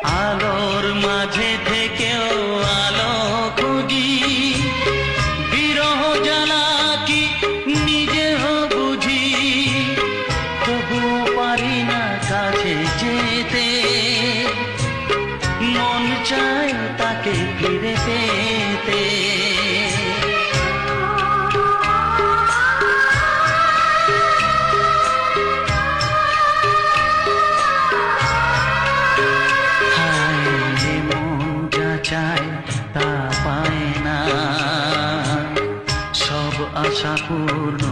আলোর মাঝে থেকেও আলো খুঁজি, বিরহ জ্বালা কি নিজেও বুঝি, তবুও পারি না কাছে যেতে, মন চায় তাকে ফিরে পেতে। চায় তা পায় না, সব আশা পূর্ণ